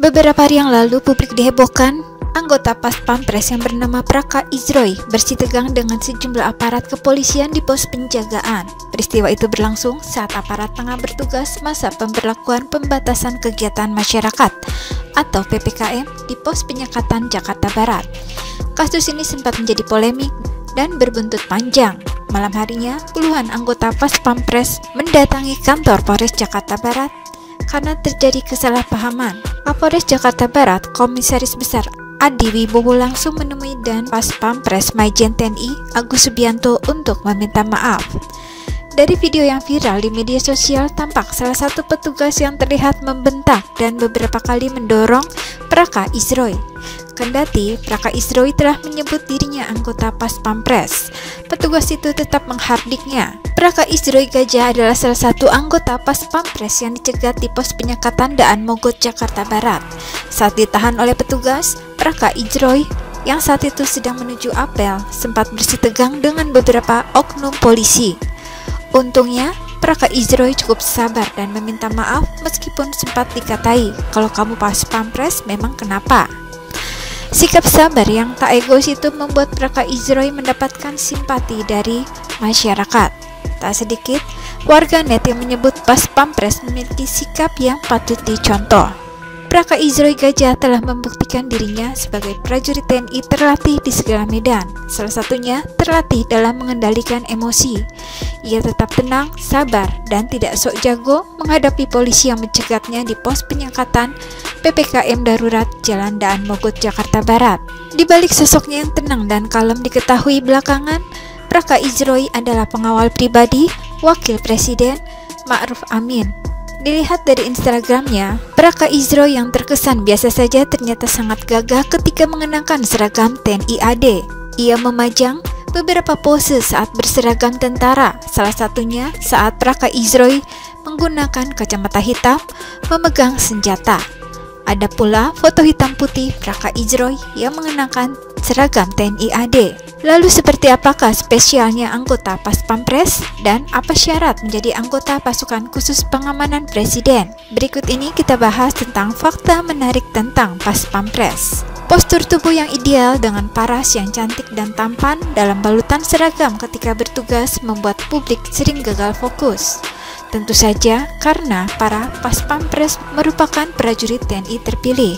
Beberapa hari yang lalu publik dihebohkan anggota Pas Pampres yang bernama Praka Izroy bersitegang dengan sejumlah aparat kepolisian di pos penjagaan. Peristiwa itu berlangsung saat aparat tengah bertugas masa pemberlakuan pembatasan kegiatan masyarakat atau PPKM di pos penyekatan Jakarta Barat. Kasus ini sempat menjadi polemik dan berbuntut panjang. Malam harinya, puluhan anggota Pas Pampres mendatangi kantor Polres Jakarta Barat karena terjadi kesalahpahaman. Kapolres Jakarta Barat, Komisaris Besar Adi Wibowo langsung menemui dan Pas Pampres Maijen TNI Agus Subianto untuk meminta maaf. Dari video yang viral di media sosial tampak salah satu petugas yang terlihat membentak dan beberapa kali mendorong Praka Izroy. Kendati Praka Izroy telah menyebut dirinya anggota Pas Pampres, petugas itu tetap menghardiknya. Praka Izroy Gajah adalah salah satu anggota Pas Pampres yang dicegat di pos penyekatan Daan Mogot, Jakarta Barat. Saat ditahan oleh petugas, Praka Izroy yang saat itu sedang menuju apel sempat bersitegang dengan beberapa oknum polisi. Untungnya, Praka Izroy cukup sabar dan meminta maaf meskipun sempat dikatai, kalau kamu Pas Pampres memang kenapa? Sikap sabar yang tak egois itu membuat Praka Izroy mendapatkan simpati dari masyarakat. Tak sedikit warganet yang menyebut Pas Pampres memiliki sikap yang patut dicontoh. Praka Izroy Gajah telah membuktikan dirinya sebagai prajurit TNI terlatih di segala medan. Salah satunya terlatih dalam mengendalikan emosi. Ia tetap tenang, sabar, dan tidak sok jago menghadapi polisi yang mencegatnya di pos penyekatan PPKM darurat Jalan Daan Mogot, Jakarta Barat. Di balik sosoknya yang tenang dan kalem diketahui belakangan, Praka Izroy adalah pengawal pribadi Wakil Presiden Ma'ruf Amin. Dilihat dari Instagramnya, Praka Izroy yang terkesan biasa saja ternyata sangat gagah ketika mengenakan seragam TNI AD. Ia memajang beberapa pose saat berseragam tentara, salah satunya saat Praka Izroy menggunakan kacamata hitam memegang senjata. Ada pula foto hitam putih Praka Izroy yang mengenakan seragam TNI AD. Lalu seperti apakah spesialnya anggota Pas Pampres dan apa syarat menjadi anggota pasukan khusus pengamanan presiden? Berikut ini kita bahas tentang fakta menarik tentang Pas Pampres. Postur tubuh yang ideal dengan paras yang cantik dan tampan dalam balutan seragam ketika bertugas membuat publik sering gagal fokus. Tentu saja karena para Pas Pampres merupakan prajurit TNI terpilih.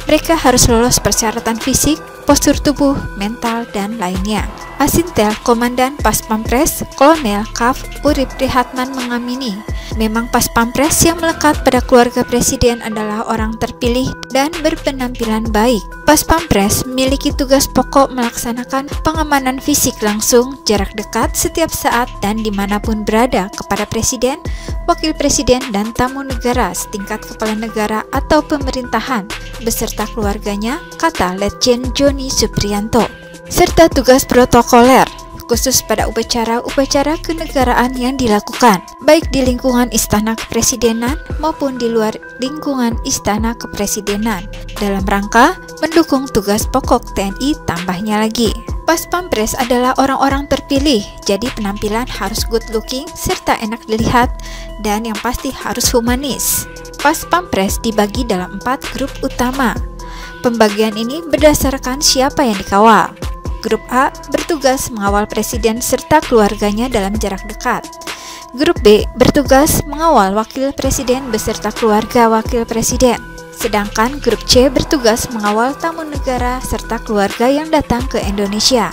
Mereka harus lolos persyaratan fisik, postur tubuh, mental, dan lainnya. Asintel Komandan Pas Pampres, Kolonel Kaf Urip Prihatman mengamini, memang Pas Pampres yang melekat pada keluarga presiden adalah orang terpilih dan berpenampilan baik. Pas Pampres memiliki tugas pokok melaksanakan pengamanan fisik langsung, jarak dekat, setiap saat, dan dimanapun berada kepada presiden, wakil presiden, dan tamu negara setingkat kepala negara atau pemerintahan beserta keluarganya, kata Letjen Joni Supriyanto. Serta tugas protokoler khusus pada upacara-upacara kenegaraan yang dilakukan, baik di lingkungan Istana Kepresidenan maupun di luar lingkungan Istana Kepresidenan, dalam rangka mendukung tugas pokok TNI. Tambahnya lagi, Pas Pampres adalah orang-orang terpilih, jadi penampilan harus good looking serta enak dilihat, dan yang pasti harus humanis. Pas Pampres dibagi dalam 4 grup utama. Pembagian ini berdasarkan siapa yang dikawal. Grup A bertugas mengawal presiden serta keluarganya dalam jarak dekat. Grup B bertugas mengawal wakil presiden beserta keluarga wakil presiden. Sedangkan grup C bertugas mengawal tamu negara serta keluarga yang datang ke Indonesia.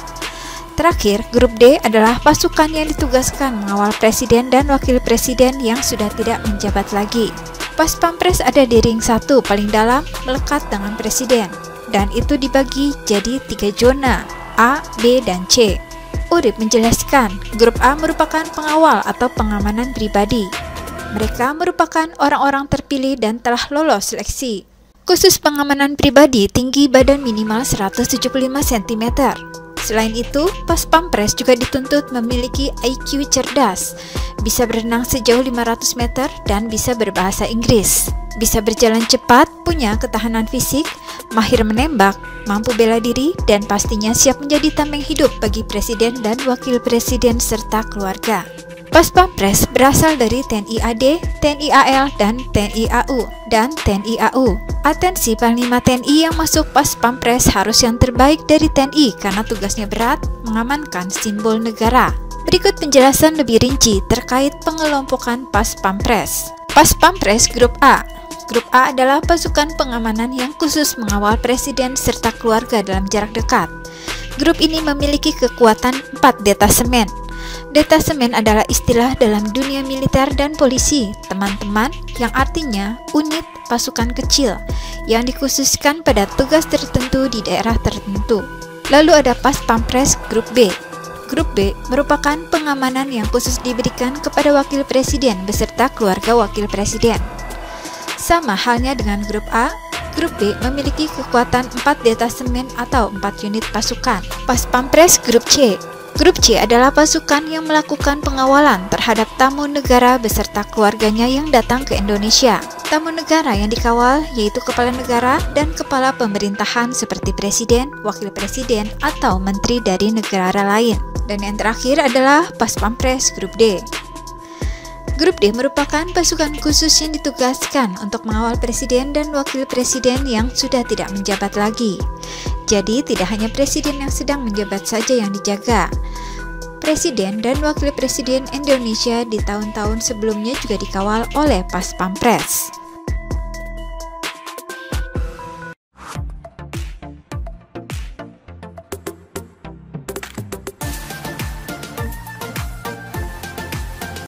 Terakhir, grup D adalah pasukan yang ditugaskan mengawal presiden dan wakil presiden yang sudah tidak menjabat lagi. Pas Pampres ada di ring 1 paling dalam melekat dengan presiden, dan itu dibagi jadi 3 zona, A, B, dan C. Urip menjelaskan, grup A merupakan pengawal atau pengamanan pribadi. Mereka merupakan orang-orang terpilih dan telah lolos seleksi. Khusus pengamanan pribadi tinggi badan minimal 175 cm. Selain itu, Pas Pampres juga dituntut memiliki IQ cerdas, bisa berenang sejauh 500 meter dan bisa berbahasa Inggris, bisa berjalan cepat, punya ketahanan fisik, mahir menembak, mampu bela diri, dan pastinya siap menjadi tameng hidup bagi presiden dan wakil presiden serta keluarga. Pas Pampres berasal dari TNI AD, TNI AL, dan TNI AU, dan TNI AU. Atensi Panglima TNI yang masuk Pas Pampres harus yang terbaik dari TNI karena tugasnya berat mengamankan simbol negara. Berikut penjelasan lebih rinci terkait pengelompokan Pas Pampres. Pas Pampres Grup A. Grup A adalah pasukan pengamanan yang khusus mengawal presiden serta keluarga dalam jarak dekat. Grup ini memiliki kekuatan 4 detasemen. Detasemen adalah istilah dalam dunia militer dan polisi, teman-teman, yang artinya unit pasukan kecil yang dikhususkan pada tugas tertentu di daerah tertentu. Lalu ada Pas Pampres Grup B. Grup B merupakan pengamanan yang khusus diberikan kepada wakil presiden beserta keluarga wakil presiden. Sama halnya dengan Grup A, Grup B memiliki kekuatan 4 detasemen atau 4 unit pasukan. Pas Pampres Grup C. Grup C adalah pasukan yang melakukan pengawalan terhadap tamu negara beserta keluarganya yang datang ke Indonesia. Tamu negara yang dikawal yaitu kepala negara dan kepala pemerintahan seperti presiden, wakil presiden, atau menteri dari negara lain. Dan yang terakhir adalah Pas Pampres Grup D. Grup D merupakan pasukan khusus yang ditugaskan untuk mengawal presiden dan wakil presiden yang sudah tidak menjabat lagi. Jadi tidak hanya presiden yang sedang menjabat saja yang dijaga. Presiden dan wakil presiden Indonesia di tahun-tahun sebelumnya juga dikawal oleh Pas Pampres.